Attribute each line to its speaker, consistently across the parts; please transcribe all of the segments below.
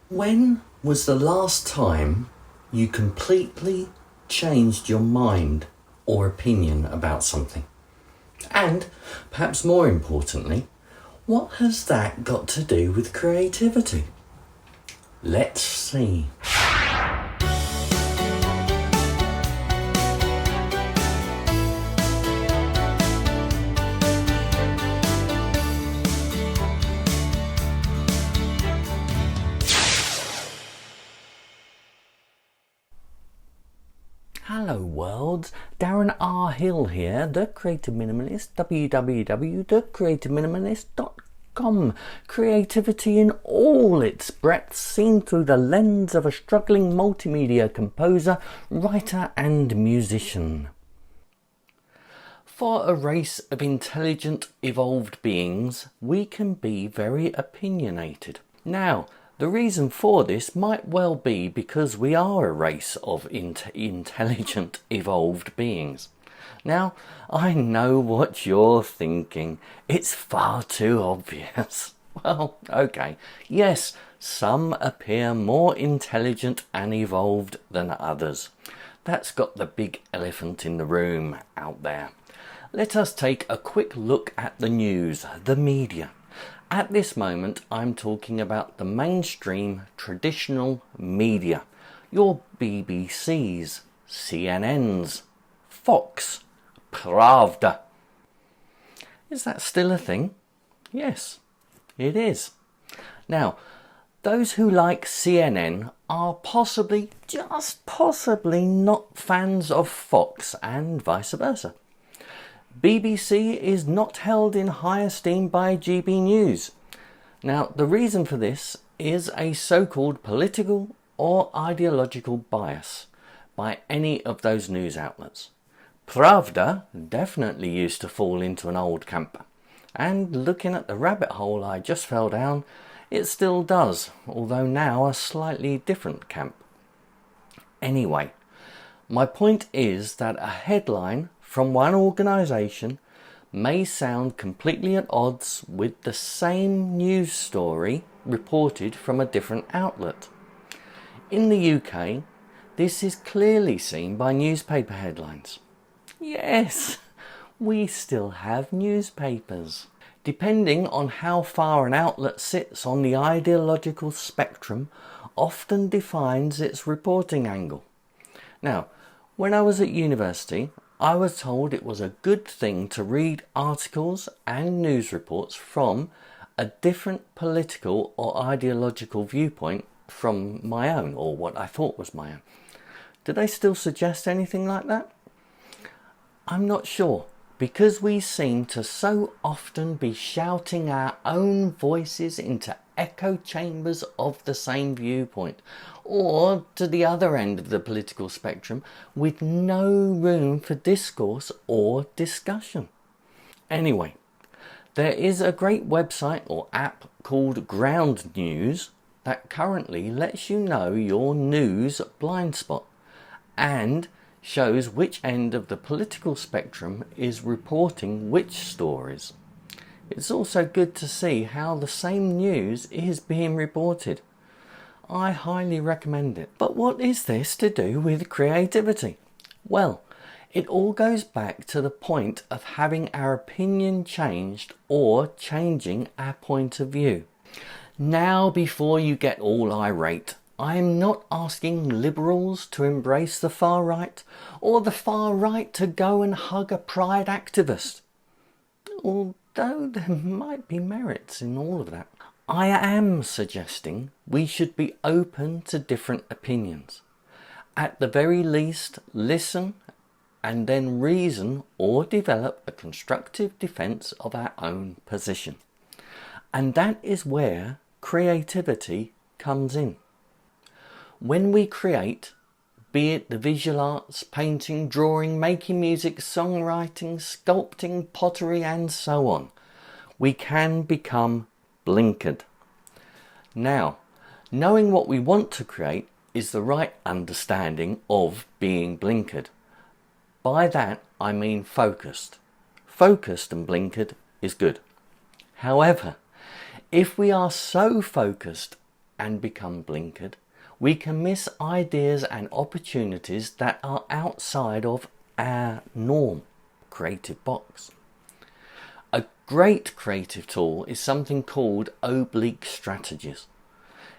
Speaker 1: When was the last time you completely changed your mind or opinion about something? And, perhaps more importantly, what has that got to do with creativity? Let's see. Hello world, Darren R. Hill here, the Creative Minimalist, www.thecreativeminimalist.com. Creativity in all its breadth, seen through the lens of a struggling multimedia composer, writer and musician. For a race of intelligent, evolved beings, we can be very opinionated. Now, the reason for this might well be because we are a race of intelligent, evolved beings. Now, I know what you're thinking. It's far too obvious. Well, okay. Yes, some appear more intelligent and evolved than others. That's got the big elephant in the room out there. Let us take a quick look at the news, the media. At this moment, I'm talking about the mainstream traditional media. Your BBCs, CNNs, Fox, Pravda. Is that still a thing? Yes, it is. Now, those who like CNN are possibly, just possibly, not fans of Fox and vice versa. BBC is not held in high esteem by GB News. Now, the reason for this is a so-called political or ideological bias by any of those news outlets. Pravda definitely used to fall into an old camp, and looking at the rabbit hole I just fell down, it still does, although now a slightly different camp. Anyway, my point is that a headline from one organisation may sound completely at odds with the same news story reported from a different outlet. In the UK, this is clearly seen by newspaper headlines. Yes, we still have newspapers. Depending on how far an outlet sits on the ideological spectrum, often defines its reporting angle. Now, when I was at university, I was told it was a good thing to read articles and news reports from a different political or ideological viewpoint from my own, or what I thought was my own. Do they still suggest anything like that? I'm not sure, because we seem to so often be shouting our own voices into echo chambers of the same viewpoint, or to the other end of the political spectrum with no room for discourse or discussion. Anyway, there is a great website or app called Ground News that currently lets you know your news blind spot and shows which end of the political spectrum is reporting which stories. It's also good to see how the same news is being reported. I highly recommend it. But what is this to do with creativity? Well, it all goes back to the point of having our opinion changed or changing our point of view. Now, before you get all irate, I'm not asking liberals to embrace the far right or the far right to go and hug a pride activist. Although there might be merits in all of that. I am suggesting we should be open to different opinions. At the very least, listen and then reason or develop a constructive defence of our own position. And that is where creativity comes in. When we create, be it the visual arts, painting, drawing, making music, songwriting, sculpting, pottery and so on, we can become blinkered. Now, knowing what we want to create is the right understanding of being blinkered. By that I mean focused. Focused and blinkered is good. However, if we are so focused and become blinkered. We can miss ideas and opportunities that are outside of our norm creative box. A great creative tool is something called Oblique Strategies.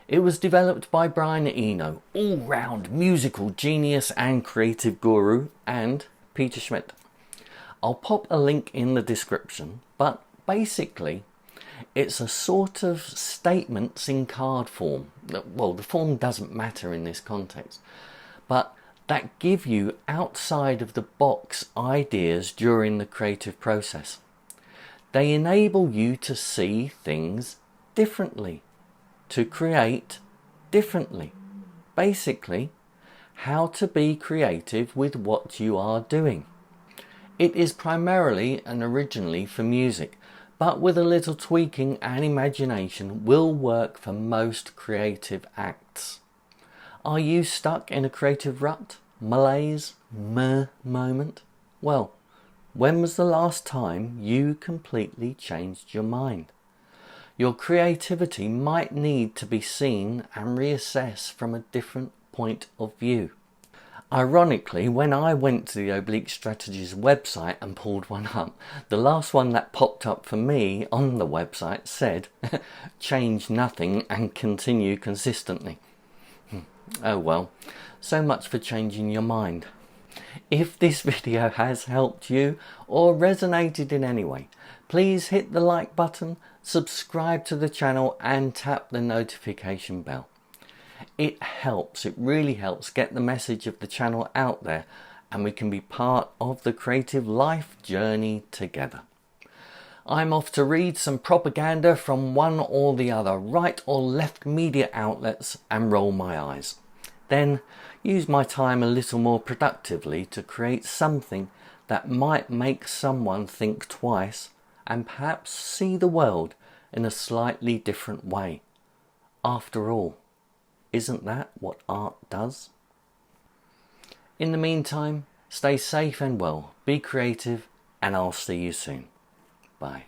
Speaker 1: It was developed by Brian Eno, all-round musical genius and creative guru, and Peter Schmidt. I'll pop a link in the description, but basically it's a sort of statements in card form. Well, the form doesn't matter in this context, but that give you outside of the box ideas during the creative process. They enable you to see things differently, to create differently. Basically, how to be creative with what you are doing. It is primarily and originally for music, but with a little tweaking and imagination will work for most creative acts. Are you stuck in a creative rut, malaise, moment? Well, when was the last time you completely changed your mind? Your creativity might need to be seen and reassessed from a different point of view. Ironically, when I went to the Oblique Strategies website and pulled one up, the last one that popped up for me on the website said, change nothing and continue consistently. Oh well, so much for changing your mind. If this video has helped you or resonated in any way, please hit the like button, subscribe to the channel and tap the notification bell. It helps, it really helps get the message of the channel out there, and we can be part of the creative life journey together. I'm off to read some propaganda from one or the other right or left media outlets and roll my eyes. Then use my time a little more productively to create something that might make someone think twice and perhaps see the world in a slightly different way. After all, isn't that what art does? In the meantime, stay safe and well, be creative, and I'll see you soon. Bye.